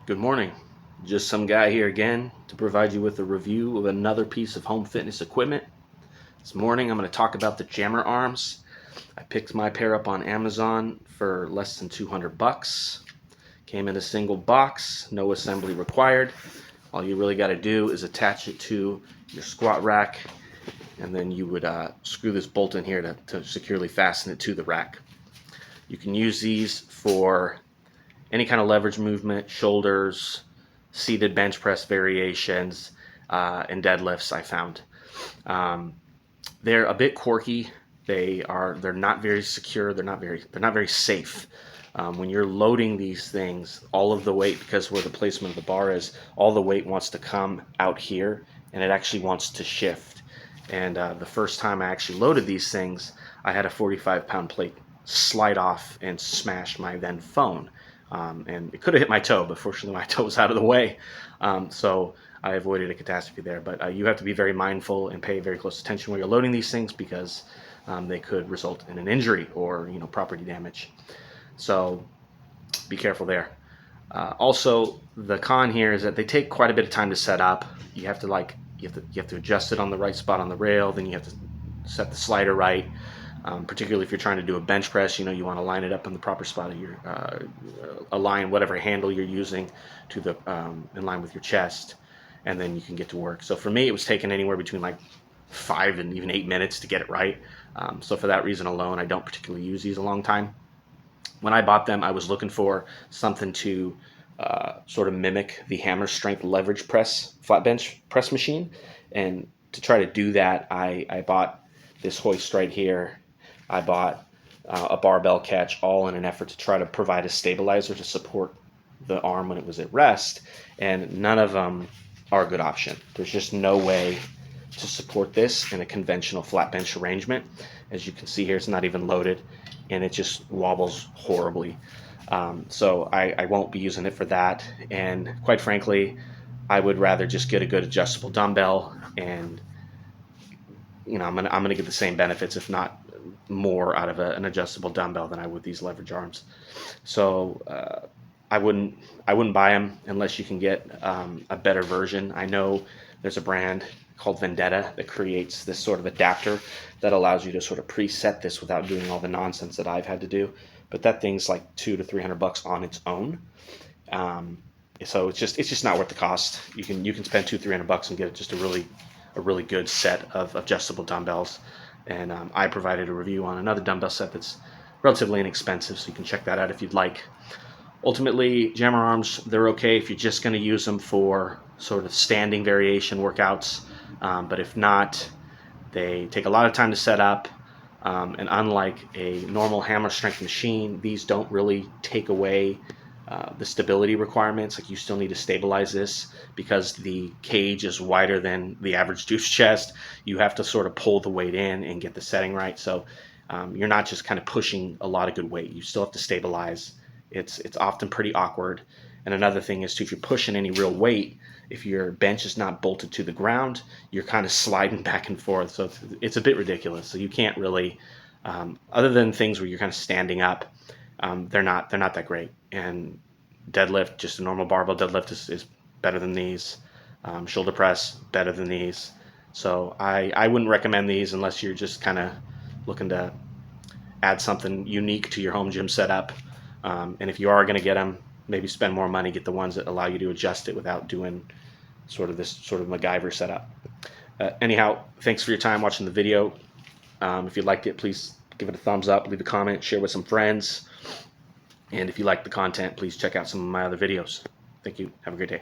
Good morning. Just some guy here again to provide you with a review of another piece of home fitness equipment. This morning I'm going to talk about the Jammer Arms. I picked my pair up on Amazon for less than 200 bucks. Came in a single box, no assembly required. All you really got to do is attach it to your squat rack, and then you would screw this bolt in here to securely fasten it to the rack. You can use these for any kind of leverage movement, shoulders, seated bench press variations, and deadlifts. I found they're a bit quirky. They're not very secure. They're not very safe. When you're loading these things, all of the weight, because where the placement of the bar is, all the weight wants to come out here, and it actually wants to shift. And the first time I actually loaded these things, I had a 45-pound plate slide off and smash my then phone. And it could have hit my toe, but fortunately my toe was out of the way. So I avoided a catastrophe there. But you have to be very mindful and pay very close attention when you're loading these things, because they could result in an injury or property damage. So be careful there. Also, the con here is that they take quite a bit of time to set up. You have to adjust it on the right spot on the rail. Then you have to set the slider right. Particularly if you're trying to do a bench press, you want to line it up in the proper spot of your, align whatever handle you're using to the in line with your chest, and then you can get to work. So for me, it was taking anywhere between like 5 and even 8 minutes to get it right. So for that reason alone, I don't particularly use these a long time. When I bought them, I was looking for something to sort of mimic the Hammer Strength leverage press flat bench press machine, and to try to do that, I bought this hoist right here. I bought a barbell catch, all in an effort to try to provide a stabilizer to support the arm when it was at rest, and none of them are a good option. There's just no way to support this in a conventional flat bench arrangement. As you can see here, it's not even loaded, and it just wobbles horribly. So I won't be using it for that, and quite frankly, I would rather just get a good adjustable dumbbell, and I'm gonna get the same benefits, if not more, out of an adjustable dumbbell than I would these leverage arms. So I wouldn't buy them unless you can get a better version. I know there's a brand called Vendetta that creates this sort of adapter that allows you to sort of preset this without doing all the nonsense that I've had to do. But that thing's like $200 to $300 on its own. So it's just not worth the cost. You can spend $200 to $300 and get just a really good set of adjustable dumbbells. And I provided a review on another dumbbell set that's relatively inexpensive, so you can check that out if you'd like. Ultimately, Jammer Arms, they're okay if you're just going to use them for sort of standing variation workouts. But if not, they take a lot of time to set up. And unlike a normal Hammer Strength machine, these don't really take away the stability requirements. Like, you still need to stabilize this because the cage is wider than the average dude's chest. You have to sort of pull the weight in and get the setting right. So you're not just kind of pushing a lot of good weight. You still have to stabilize. It's often pretty awkward. And another thing is too, if you're pushing any real weight, if your bench is not bolted to the ground, you're kind of sliding back and forth. So it's a bit ridiculous. So you can't really, other than things where you're kind of standing up, they're not that great. And deadlift, just a normal barbell deadlift is better than these. Shoulder press, better than these. So I wouldn't recommend these unless you're just kind of looking to add something unique to your home gym setup. And if you are going to get them, maybe spend more money, get the ones that allow you to adjust it without doing this sort of MacGyver setup. Anyhow, thanks for your time watching the video. If you liked it, please give it a thumbs up, leave a comment, share with some friends. And if you like the content, please check out some of my other videos. Thank you. Have a great day.